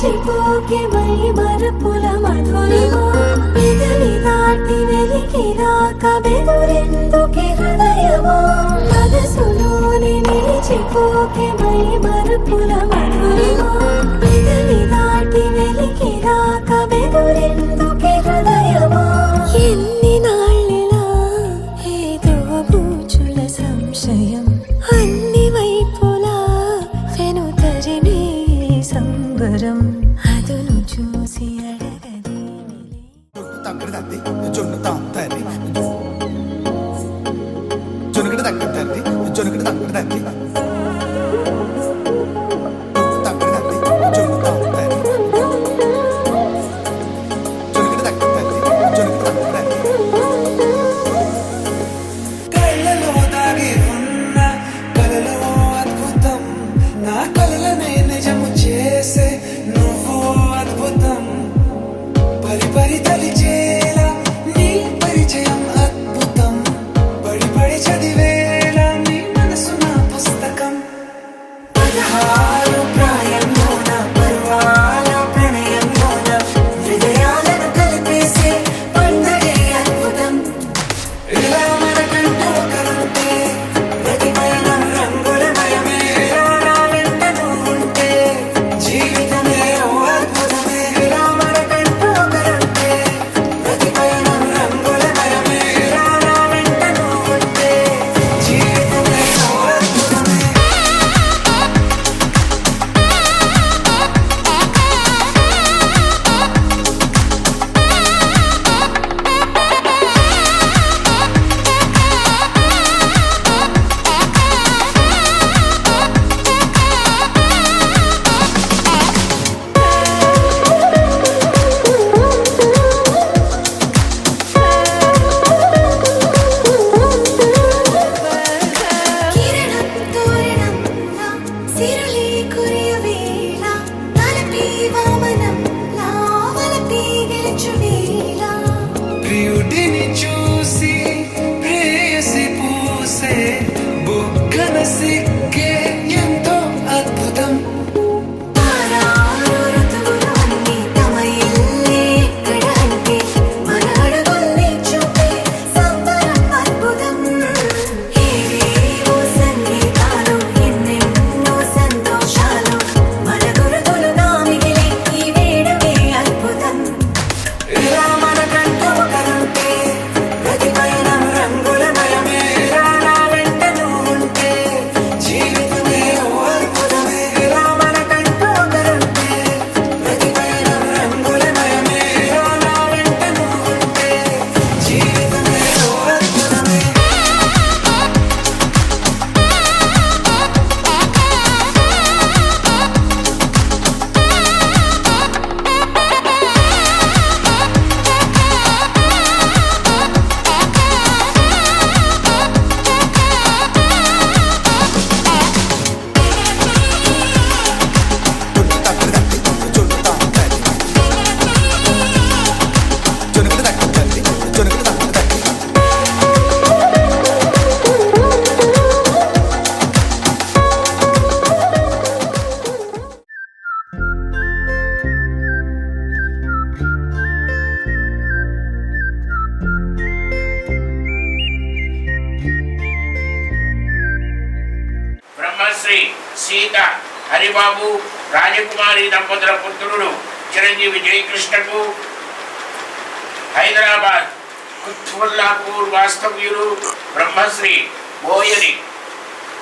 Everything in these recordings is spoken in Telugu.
నిలిచిపోకే మై మరపుల మధురిమా పెదవి దాటి వెలికిరాక బెదురెందుకే హృదయమా మనసులోని నిలిచిపోకే మై మరపుల మధురిమా పెదవి దాటి వెలికిరాక బెదురెందుకే హృదయమా ఎన్ని నాళ్ళిలా ఏదో బూచుల సంశయం అన్ని వైపులా వెనుతరినే సంబరం అదును చూసి అడగదే జొన్నుడు తగ్గదండి జొనుకుడు తగ్గదండి సీత హరిబాబు రాజకుమారి దంపతుల పుత్రుడు చిరంజీవి జయకృష్ణకు హైదరాబాద్ కుత్బుల్లాపూర్ వాస్తవ్యులు బ్రహ్మశ్రీ బోయని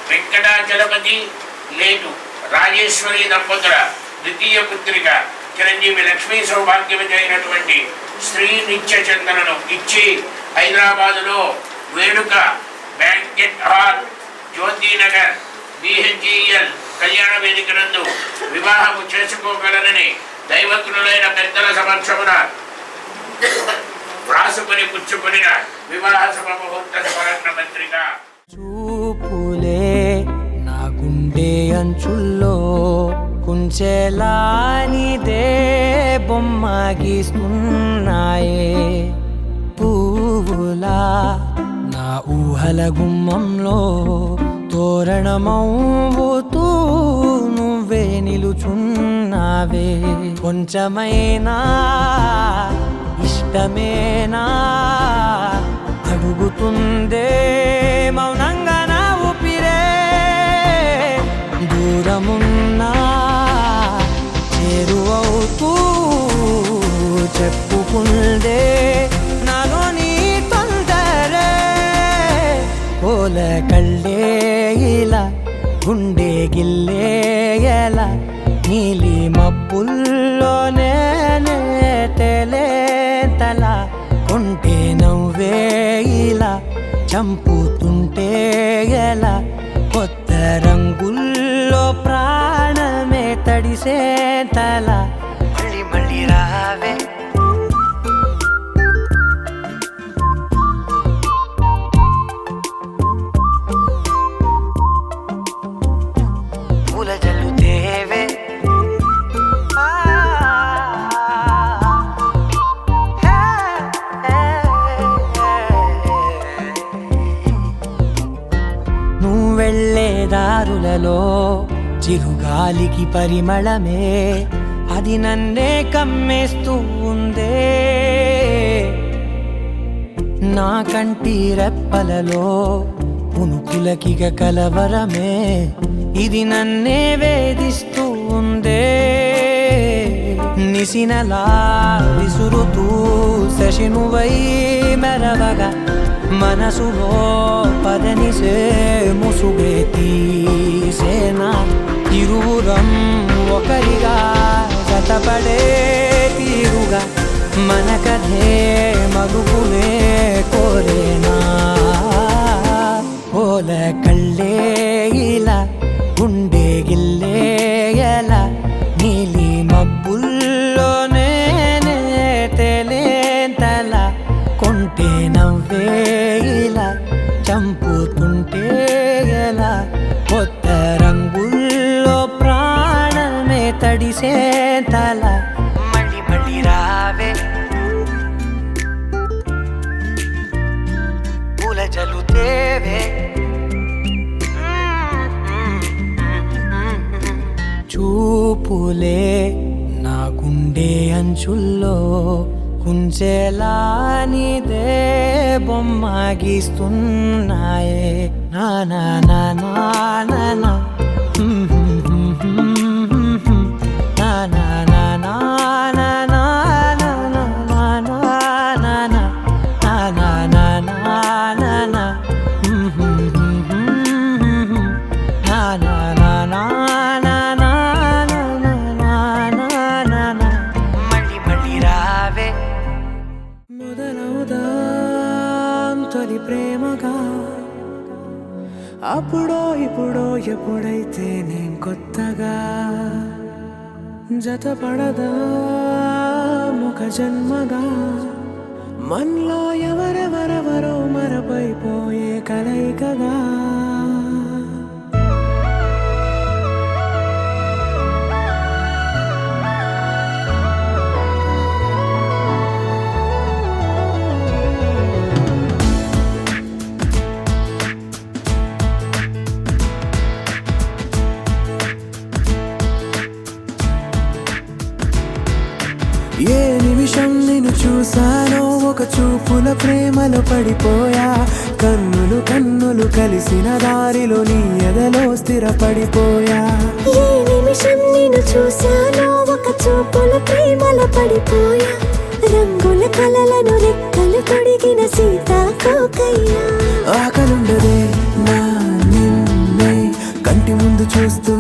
వెంకటాచలపతి లేటు రాజేశ్వరి దంపతుల ద్వితీయ పుత్రిక చిరంజీవి లక్ష్మీ సౌభాగ్యవతి శ్రీ నిత్య చందనను ఇచ్చి హైదరాబాదులో వేడుక బ్యాంకెట్ హాల్ జ్యోతినగర్ BHGL కళ్యాణ వేదిక నందు వివాహము చేసుకోగలనని దైవజ్ఞులైన పెద్దల సమక్షమున వ్రాసుకొని పుచ్చుకొనిన వివాహ సభ ముహూర్త స్మరణ పత్రిక. చూపులే నా గుండె అంచుల్లో కుంచెలానిదే బొమ్మ గీస్తున్నాయే పువ్వులా నా ఊహల గుమ్మంలో తోరణమవుతూ నువ్వే నిలుచున్నావే చేస్తున్నావే కొంచెమైనా ఇష్టమేనా అడుగుతుందే మౌనంగా నా ఊపిరే దూరమున్నా చేరువవుతూ చెప్పుకుందే నాలో నీ తొందరే పోల కళ్ళే ఇలా గుండె గిల్లే ఎలా నీలి మబ్బుల్లోనే తేలేంతల కొంటే నవ్వే ఇలా చంపుతుంటే ఎలా కొత్త రంగుల్లో ప్రాణమే తడిసేంతల మళ్ళీ మళ్ళీ రావే పూల జల్లుతేవే నువ్వు వెళ్ళే దారులలో చిరుగాలికి పరిమళమే అది నన్నే కమ్మేస్తూ ఉందే నా కంటి రెప్పలలో పునుకులకిగ కలవరమే ఇది నన్నే వేధిస్తూ ఉందే నిసినలా విసురుతూ శశినువై మెరవగా మనసులో పదనిసే ముసుగే తీసేనా ఇరువురం ఒకరిగా జతపడే తీరుగా మన కథే మరుగునే కోరేనా పోల కళ్ళే ఇలా గుండె గిల్లే ఎలా నీలి మబ్బుల్లోనే తేలేంతల కొంటే నవ్వే ఇలా చంపుతుంటే ఎలా కొత్త రంగుల్లో ప్రాణమే తడిసేంతల మళ్ళీ మళ్ళీ రావే పూల జల్లుతేవే చూపులే నా గుండె అంచుల్లో కుంచెలా నీదే బొమ్మ గీస్తున్నాయే నా నా నా నా నా నా నా నా నా నా నా నా నా నా నా మళ్ళీ మళ్ళీ రావే మొదలవుదాం తొలి ప్రేమగా అప్పుడో ఇప్పుడో ఎప్పుడైతే నేను కొత్తగా జతపడదా ముఖ జన్మగా మనలో ఎవరెవరెవరో మరపైపోయే కలయికగా ఏ నిమిషం నిన్ను చూసానో ఒక చూపుల ప్రేమలో పడిపోయా కన్నులు కన్నులు కలిసిన దారిలో నీ ఎదలో స్థిరపడిపోయా ఏ నిమిషం నిన్ను చూశానో ఒక చూపుల ప్రేమలో పడిపోయా రంగుల కలలను రెక్కలు తొడిగిన సీతాకోకయ్యా ఆకలుండదే నా నిన్నే కంటి ముందు చూస్తూ